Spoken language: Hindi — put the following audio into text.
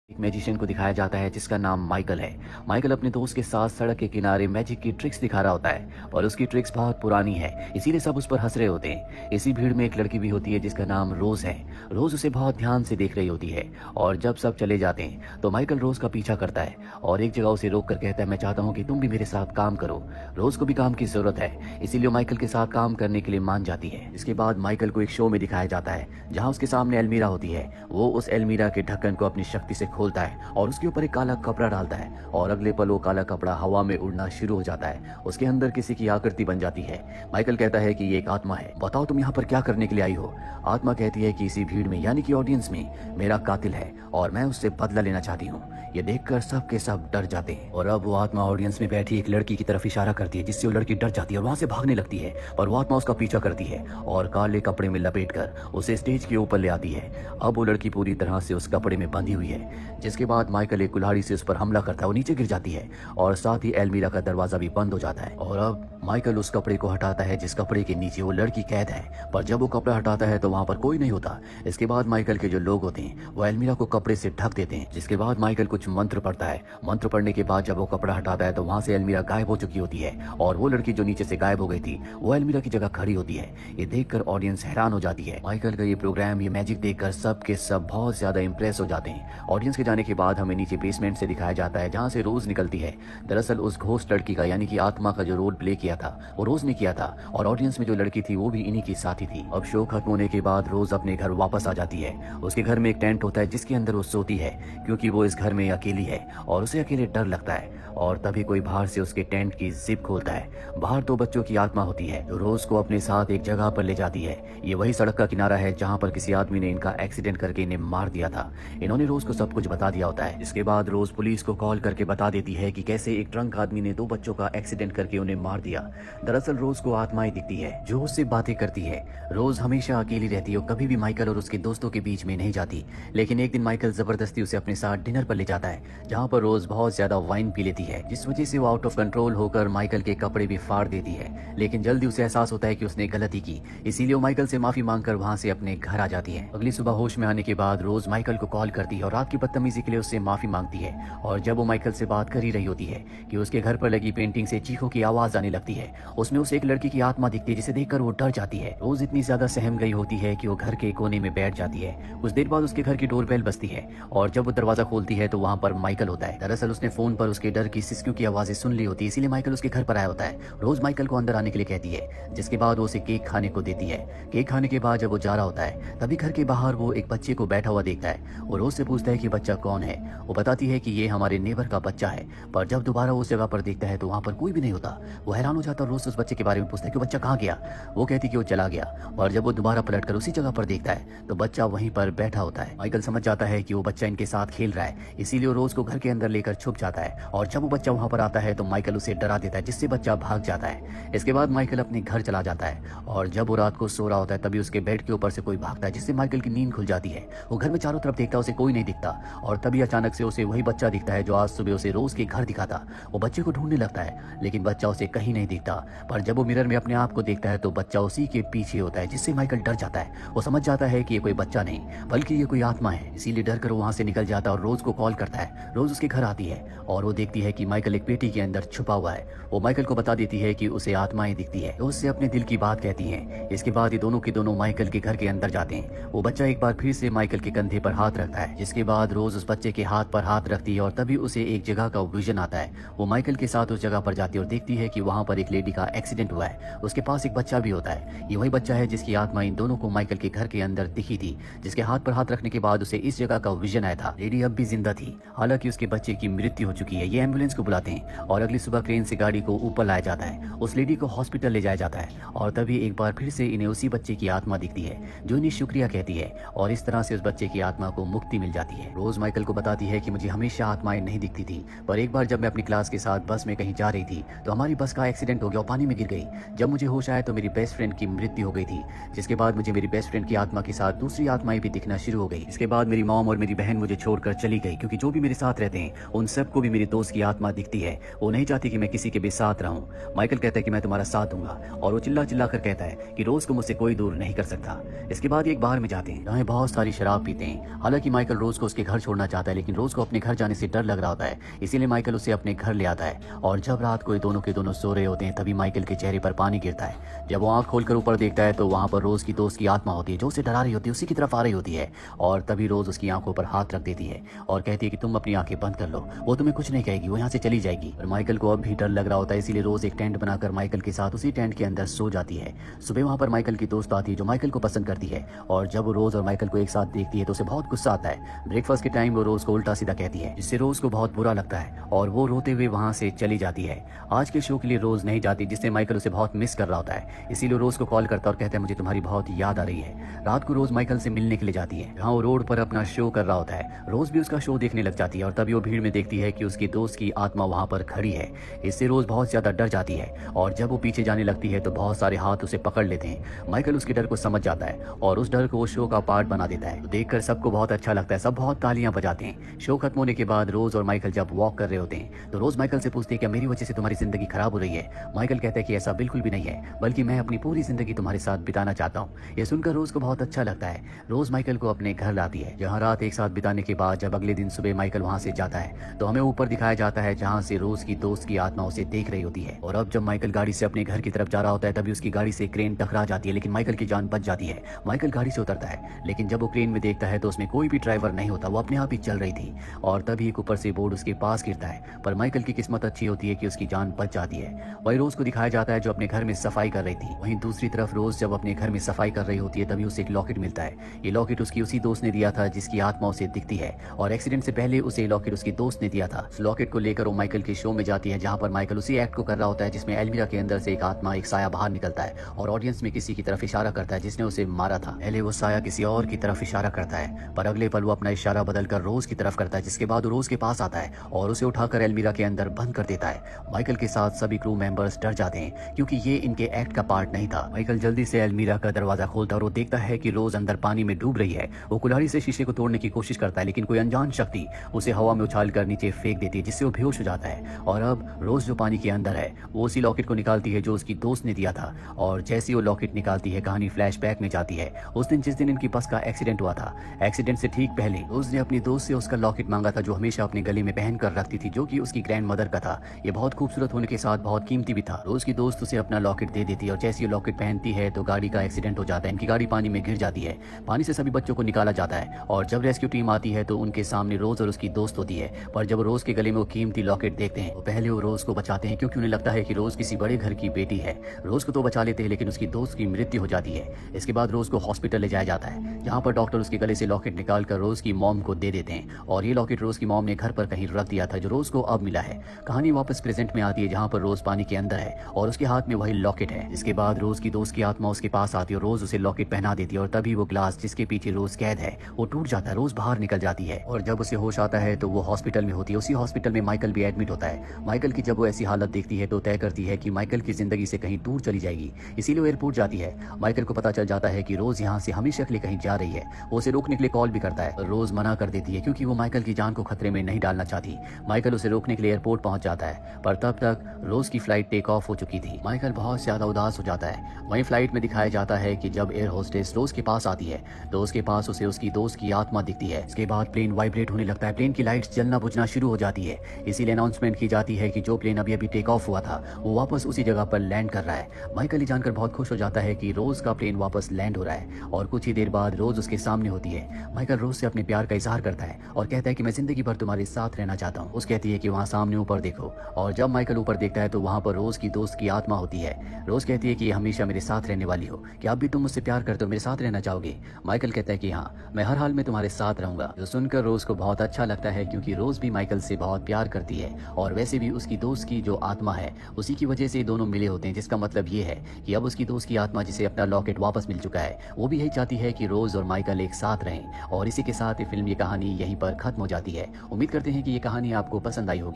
एक मैजिशियन को दिखाया जाता है जिसका नाम माइकल है। माइकल अपने दोस्त के साथ सड़क के किनारे मैजिक की ट्रिक्स दिखा रहा होता है और उसकी ट्रिक्स बहुत पुरानी है, इसीलिए सब उस पर हंस रहे होते हैं। इसी भीड़ में एक लड़की भी होती है जिसका नाम रोज है। रोज उसे बहुत ध्यान से देख रही होती है और जब सब चले जाते हैं तो माइकल रोज का पीछा करता है और एक जगह उसे रोक कर कहता है, मैं चाहता हूँ कि तुम भी मेरे साथ काम करो। रोज को भी काम की जरूरत है, इसीलिए माइकल के साथ काम करने के लिए मान जाती है। इसके बाद माइकल को एक शो में दिखाया जाता है जहाँ उसके सामने अलमीरा होती है। वो उस अलमीरा के ढक्कन को अपनी शक्ति से खोलता है और उसके ऊपर एक काला कपड़ा डालता है और अगले पल वो काला कपड़ा हवा में उड़ना शुरू हो जाता है। उसके अंदर किसी की आकृति बन जाती है। माइकल कहता है कि ये एक आत्मा है, बताओ तुम यहाँ पर क्या करने के लिए आई हो। आत्मा कहती है कि इसी भीड़ में यानी कि ऑडियंस में मेरा कातिल है और मैं उससे बदला लेना चाहती हूँ। ये देखकर सब के सब डर जाते हैं और अब वो आत्मा ऑडियंस में बैठी एक लड़की की तरफ इशारा करती है जिससे वो लड़की डर जाती है और वहां से भागने लगती है। पर वो आत्मा उसका पीछा करती है और काले कपड़े में लपेटकर उसे स्टेज के ऊपर ले आती है। अब वो लड़की पूरी तरह से उस कपड़े में बंधी हुई है, जिसके बाद माइकल एक कुल्हाड़ी से उस पर हमला करता है। वो नीचे गिर जाती है और साथ ही अलमीरा का दरवाजा भी बंद हो जाता है और अब माइकल उस कपड़े को हटाता है जिस कपड़े के नीचे वो लड़की कैद है। पर जब वो कपड़ा हटाता है तो वहां पर कोई नहीं होता। इसके बाद माइकल के जो लोग होते हैं वो अलमीरा को कपड़े से ढक देते हैं, जिसके बाद माइकल कुछ मंत्र पढ़ता है। मंत्र पढ़ने के बाद जब वो कपड़ा हटाता है तो वहां से अलमीरा गायब हो चुकी होती है और वो लड़की जो नीचे से गायब हो गई थी वो अलमीरा की जगह खड़ी होती है। ये देखकर ऑडियंस हैरान हो जाती है। माइकल का ये प्रोग्राम, ये मैजिक देखकर सब के सब बहुत ज्यादा इंप्रेस हो जाते हैं। ऑडियंस के जाने के बाद हमें नीचे बेसमेंट से दिखाया जाता है जहाँ से रोज निकलती है। दरअसल उस घोस्ट लड़की का यानी कि आत्मा का जो रोल प्ले किया था वो रोज ने किया था और ऑडियंस में जो लड़की थी वो भी इन्हीं की साथी थी। अब शो खत्म होने के बाद रोज अपने घर वापस आ जाती है। उसके घर में एक टेंट होता है जिसके अंदर वो सोती है क्योंकि वो इस घर में अकेली है और उसे अकेले डर लगता है। और तभी कोई बाहर से उसके टेंट की जिप खोलता है। बाहर दो बच्चों की आत्मा होती है जो रोज को अपने साथ एक जगह पर ले जाती है। ये वही सड़क का किनारा है जहाँ पर किसी आदमी ने इनका एक्सीडेंट करके इन्हें मार दिया था। इन्होंने रोज को सब कुछ बता दिया होता है। इसके बाद रोज पुलिस को कॉल करके बता देती है कि कैसे एक ड्रंक आदमी ने दो बच्चों का एक्सीडेंट करके उन्हें मार दिया। दरअसल रोज को आत्माएं दिखती है जो उससे बातें करती है। रोज हमेशा अकेली रहती है और कभी भी माइकल और उसके दोस्तों के बीच में नहीं जाती। लेकिन एक दिन माइकल जबरदस्ती उसे अपने साथ डिनर पर ले जाता है जहाँ पर रोज बहुत ज्यादा वाइन पी लेती है, जिस वजह से वो आउट ऑफ कंट्रोल होकर माइकल के कपड़े भी फाड़ देती है। लेकिन जल्दी उसे एहसास होता है कि उसने गलती की, इसीलिए वो माइकल से माफी मांगकर वहां से अपने घर आ जाती है। अगली सुबह होश में आने के बाद रोज माइकल को कॉल करती है और रात की बदतमीजी के लिए उससे माफी मांगती है। और जब वो माइकल से बात कर ही रही होती है कि उसके घर पर लगी पेंटिंग से चीखों की आवाज आने लगती है। उसमें उसे एक लड़की की आत्मा दिखती है जिसे देखकर वो डर जाती है। रोज इतनी ज्यादा सहम गई होती है कि वो घर के कोने में बैठ जाती है। कुछ देर बाद उसके घर की डोरबेल बजती है और जब वो दरवाजा खोलती है तो वहाँ पर माइकल होता है। दरअसल उसने फोन पर उसके डर की सिसकियों की आवाजें सुन ली होती है, इसीलिए माइकल उसके घर पर आया होता है। रोज माइकल को अंदर आने के लिए कहती है, जिसके बाद वो उसे केक खाने को देती है। केक खाने के बाद जब वो जा रहा होता है तभी घर के बाहर वो एक बच्चे को बैठा हुआ देखता है। वो रोज से पूछता है कि बच्चा कौन है। वो बताती है कि ये हमारे नेबर का बच्चा है। पर जब दोबारा उस जगह पर देखता है तो वहाँ पर कोई भी नहीं होता। वो हैरान हो जाता है और रोज उस बच्चे के बारे में पूछता है कि बच्चा कहाँ गया। वो कहती कि वो चला गया। और जब वो दोबारा पलटकर उसी जगह पर देखता है तो बच्चा वहीं पर बैठा होता है। माइकल समझ जाता है कि वो बच्चा इनके साथ खेल रहा है, इसीलिए वो रोज को घर के अंदर लेकर छुप जाता है। और जब वो बच्चा वहां पर आता है तो माइकल उसे डरा देता है, जिससे बच्चा भाग जाता है। इसके बाद माइकल अपने घर चला जाता है और जब वो रात को सो रहा होता है तभी उसके बेड के ऊपर से कोई भागता है, जिससे माइकल की नींद खुल जाती है। वो घर में चारों तरफ देखता है, उसे कोई नहीं दिखता और तभी अचानक से उसे वही बच्चा दिखता है जो आज सुबह उसे रोज के घर दिखा था। वो बच्चे को ढूंढने लगता है लेकिन बच्चा उसे कहीं नहीं दिखता। पर जब वो मिरर में अपने आप को देखता है तो बच्चा उसी के पीछे होता है, जिससे माइकल डर जाता है। वो समझ जाता है कि ये कोई बच्चा नहीं बल्कि ये कोई आत्मा है, इसीलिए डर कर वो वहां से निकल जाता है और रोज को कॉल करता है। रोज उसके घर आती है और वो देखती है कि माइकल एक पेटी के अंदर छुपा हुआ है। वो माइकल को बता देती है कि उसे आत्माएं दिखती है, तो उससे अपने दिल की बात कहती हैं। इसके बाद ये दोनों के दोनों माइकल के घर के अंदर जाते हैं। वो बच्चा एक बार फिर से माइकल के कंधे पर हाथ रखता है, जिसके बाद रोज उस बच्चे के हाथ पर हाथ रखती है और तभी उसे एक जगह का विजन आता है। वो माइकल के साथ उस जगह पर जाती है और देखती है कि वहाँ पर एक लेडी का एक्सीडेंट हुआ है। उसके पास एक बच्चा भी होता है। ये वही बच्चा है जिसकी आत्मा इन दोनों को माइकल के घर के अंदर दिखी थी, जिसके हाथ पर हाथ रखने के बाद उसे इस जगह का विजन आया था। लेडी अब भी जिंदा थी, हालांकि उसके बच्चे की मृत्यु हो चुकी है। ये एम्बुलेंस को बुलाते हैं और अगली सुबह क्रेन से गाड़ी को ऊपर लाया जाता है। उस लेडी को हॉस्पिटल ले जाया जाता है और तभी एक बार फिर से इन्हें उसी बच्चे की आत्मा दिखती है जो इन्हें शुक्रिया कहती है और इस तरह से उस बच्चे की आत्मा को मुक्ति मिल जाती है। रोज माइकल को बताती है कि मुझे हमेशा आत्माएं नहीं दिखती थी, पर एक बार जब मैं अपनी क्लास के साथ बस में कहीं जा रही थी तो हमारी बस का एक्सीडेंट हो गया और पानी में गिर गई। जब मुझे होश आया तो मेरी बेस्ट फ्रेंड की मृत्यु हो गई थी, जिसके बाद मुझे मेरी बेस्ट फ्रेंड की आत्मा के साथ दूसरी आत्माएं भी दिखना शुरू हो गई। इसके बाद मेरी मॉम और मेरी बहन मुझे छोड़कर चली गई, क्योंकि जो भी मेरे साथ रहते हैं उन सबको भी मेरे दोस्त की आत्मा दिखती है। वो नहीं चाहती कि मैं किसी के भी साथ रहूं। माइकल कहता है कि मैं तुम्हारा साथ दूंगा और वो चिल्ला चिल्ला कर कहता है कि रोज को मुझसे कोई दूर नहीं कर सकता। इसके बाद एक बार में जाते हैं जहाँ बहुत सारी शराब पीते हैं। हालांकि माइकल रोज को उसके घर घर छोड़ना चाहता है, लेकिन रोज को अपने घर जाने से डर लग रहा होता है। इसीलिए माइकल उसे अपने घर ले आता है और जब रात को ये दोनों के दोनों सो रहे होते हैं तभी माइकल के चेहरे पर पानी गिरता है। जब वो आंख खोलकर ऊपर देखता है तो वहां पर रोज की दोस्त की आत्मा होती है जो उसे डरा रही होती है, उसी की तरफ आ रही होती है। और तभी रोज उसकी आंखों पर हाथ रख देती है और कहती है कि तुम अपनी आंखें बंद कर लो, वो तुम्हें कुछ नहीं कहेगी, वो यहाँ से चली जाएगी। और माइकल को अब भी डर लग रहा होता है, इसीलिए रोज एक टेंट बनाकर माइकल के साथ उसी टेंट के अंदर सो जाती है। सुबह वहां पर माइकल की दोस्त आती है जो माइकल को पसंद करती है और जब वो रोज और माइकल को एक साथ देखती है तो उसे बहुत गुस्सा आता है। ब्रेकफास्ट के टाइम वो रोज को उल्टा सीधा कहती है जिससे रोज को बहुत बुरा लगता है और वो रोते हुए वहां से चली जाती है। आज के शो के लिए रोज नहीं जाती जिससे माइकल उसे बहुत मिस कर रहा होता है, इसीलिए रोज को कॉल करता है और कहता है मुझे तुम्हारी बहुत याद आ रही है। रात को रोज माइकल से मिलने के लिए जाती है जहाँ वो रोड पर अपना शो कर रहा होता है। रोज भी उसका शो देखने लग जाती है और तभी वो भीड़ में देखती है कि उसकी दोस्त की आत्मा वहां पर खड़ी है। इससे रोज बहुत ज्यादा डर जाती है और जब वो पीछे जाने लगती है तो बहुत सारे हाथ उसे पकड़ लेते हैं। माइकल उसके डर को समझ जाता है और उस डर को वो शो का पार्ट बना देता है। तो देखकर सबको बहुत अच्छा लगता है, सब बहुत तालियां बजाते हैं। शो खत्म होने के बाद रोज और माइकल जब वॉक कर रहे होते हैं तो रोज माइकल से पूछती है क्या मेरी वजह से तुम्हारी जिंदगी खराब हो रही है। माइकल कहता है कि ऐसा बिल्कुल भी नहीं है, बल्कि मैं अपनी पूरी जिंदगी तुम्हारे साथ बिताना चाहता हूँ। यह सुनकर रोज को बहुत अच्छा लगता है। रोज माइकल को अपने घर लाती है जहाँ रात एक साथ बिताने के बाद जब अगले दिन सुबह माइकल वहां से जाता है तो हमें ऊपर दिखाया जाता है जहाँ से रोज की दोस्त की आत्मा उसे देख रही होती है। और अब जब माइकल गाड़ी से अपने घर की तरफ जा रहा होता है तभी उसकी गाड़ी से क्रेन टकरा जाती है, लेकिन माइकल की जान बच जाती है। माइकल गाड़ी से उतरता है लेकिन जब वो क्रेन में देखता है तो उसमें कोई भी ड्राइवर नहीं होता, वो अपने आप ही चल रही थी। और तभी एक ऊपर से बोर्ड उसके पास गिरता है, पर माइकल की किस्मत अच्छी होती है कि उसकी जान बच जाती है। वही रोज को दिखाया जाता है जो अपने घर में सफाई कर रही थी। वहीं दूसरी तरफ रोज जब अपने घर में सफाई कर रही होती है तभी उसे एक लॉकेट मिलता है। ये लॉकेट उसकी उसी दोस्त ने दिया था जिसकी आत्मा उसे दिखती है और एक्सीडेंट से पहले उसे लॉकेट उसकी दोस्त ने दिया था। इस लॉकेट को लेकर वो माइकल के शो में जाती है जहाँ पर माइकल उसी एक्ट को कर रहा होता है जिसमें एल्मीरा के अंदर से एक आत्मा, एक साया बाहर निकलता है और ऑडियंस में किसी की तरफ इशारा करता है जिसने उसे मारा था। पहले वो साया किसी और की तरफ इशारा करता है पर अगले पल वो अपना इशारा बदलकर रोज की तरफ करता है, जिसके बाद वो रोज के पास आता है और उसे उठाकर एल्मीरा के अंदर बंद कर देता है। माइकल के साथ सभी क्रू मेंबर्स डर जाते हैं क्योंकि ये इनके एक्ट का पार्ट नहीं था। माइकल जल्दी से एल्मीरा का दरवाजा खोलता है और वो देखता है कि रोज अंदर पानी में डूब रही है। वो कुल्हाड़ी से शीशे को तोड़ने की कोशिश करता है लेकिन कोई अनजान शक्ति उसे हवा में उछाल कर नीचे फेंक देती है जिससे वो बेहोश हो जाता है। और अब रोज जो पानी के अंदर है वो उसी लॉकेट को निकालती है जो उसकी दोस्त ने दिया था और जैसे वो लॉकेट निकालती है कहानी फ्लैशबैक में जाती है उस दिन जिस दिन इनकी बस का एक्सीडेंट हुआ था। एक्सीडेंट से ठीक पहले रोज ने अपनी दोस्त से उसका लॉकेट मांगा था जो हमेशा अपने गले में पहन कर रखती थी, जो कि उसकी ग्रैंड मदर का था। ये बहुत खूबसूरत होने के साथ बहुत कीमती भी था। रोज की दोस्त उसे अपना लॉकेट दे देती है और जैसे ये लॉकेट पहनती है तो गाड़ी का एक्सीडेंट हो जाता है। इनकी गाड़ी पानी में गिर जाती है। पानी से सभी बच्चों को निकाला जाता है और जब रेस्क्यू टीम आती है तो उनके सामने रोज और उसकी दोस्त होती है। पर जब रोज के गले में वो कीमती लॉकेट देखते हैं तो पहले वो रोज को बचाते हैं क्योंकि उन्हें लगता है कि रोज किसी बड़े घर की बेटी है। रोज को तो बचा लेते हैं लेकिन उसकी दोस्त की मृत्यु हो जाती है। इसके बाद रोज को हॉस्पिटल ले जाया जाता है जहाँ पर डॉक्टर उसके गले से लॉकेट निकाल कर रोज की मॉम को दे देते हैं और ये लॉकेट रोज की मॉम ने घर पर कहीं रख दिया था जो रोज को अब मिला है। कहानी वापस प्रेजेंट में आती है जहाँ पर रोज पानी के अंदर है और उसके हाथ में वही लॉकेट है। इसके बाद रोज की दोस्त की आत्मा उसके पास आती है और रोज उसे लॉकेट पहना देती है और तभी वो ग्लास जिसके पीछे रोज कैद है वो टूट जाता है। रोज बाहर निकल जाती है और जब उसे होश आता है तो वो हॉस्पिटल में होती है। उसी हॉस्पिटल में माइकल भी एडमिट होता है। माइकल की जब वो ऐसी हालत देखती है तो तय करती है कि माइकल की जिंदगी से कहीं दूर चली जाएगी, इसीलिए वो एयरपोर्ट जाती है। माइकल को पता चल जाता है कि रोज यहाँ से हमेशा के लिए कहीं जा रही है। वो उसे रोकने के लिए कॉल भी करता है, रोज मना कर देती है क्योंकि वो माइकल की जान को खतरे में नहीं डालना चाहती। माइकल उसे रोकने के लिए एयरपोर्ट पहुंच जाता है पर तब तक रोज की फ्लाइट टेक ऑफ हो चुकी थी। माइकल बहुत ज्यादा उदास हो जाता है। वहीं फ्लाइट में दिखाया जाता है कि जब एयर होस्टेस रोज के पास आती है तो उसके पास उसे उसकी दोस्त की आत्मा दिखती है। इसके बाद प्लेन वाइब्रेट होने लगता है, प्लेन की लाइट्स जलना बुझना शुरू हो जाती है। इसीलिए अनाउंसमेंट की जाती है कि जो प्लेन अभी अभी टेक ऑफ हुआ था वो वापस उसी जगह पर लैंड कर रहा है। माइकल ये जानकर बहुत खुश हो जाता है कि रोज का प्लेन वापस लैंड हो रहा है और कुछ ही देर बाद रोज उसके सामने होती है। माइकल रोज से अपने प्यार का इजहार करता है और कहता है कि मैं जिंदगी भर तुम्हारे साथ रहना चाहता हूँ। उस कहती है कि वहाँ सामने ऊपर देखो और जब माइकल ऊपर देखता है तो वहाँ पर रोज की दोस्त की आत्मा होती है। रोज कहती है कि हमेशा मेरे साथ रहने वाली हो, क्या अब भी तुम मुझसे प्यार करते हो, मेरे साथ रहना चाहोगे। माइकल कहता है कि हाँ, मैं हर हाल में तुम्हारे साथ रहूंगा। जो सुनकर रोज को बहुत अच्छा लगता है क्योंकि रोज भी माइकल से बहुत प्यार करती है और वैसे भी उसकी दोस्त की जो आत्मा है उसी की वजह से दोनों मिले होते हैं, जिसका मतलब ये है कि अब उसकी दोस्त की आत्मा जिसे अपना लॉकेट वापस मिल चुका है वो भी यही चाहती है कि रोज और माइकल एक साथ रहें। और इसी के साथ ये फिल्म, ये कहानी यहीं पर खत्म हो जाती है। उम्मीद करते हैं कि ये कहानी आपको पसंद आई होगी।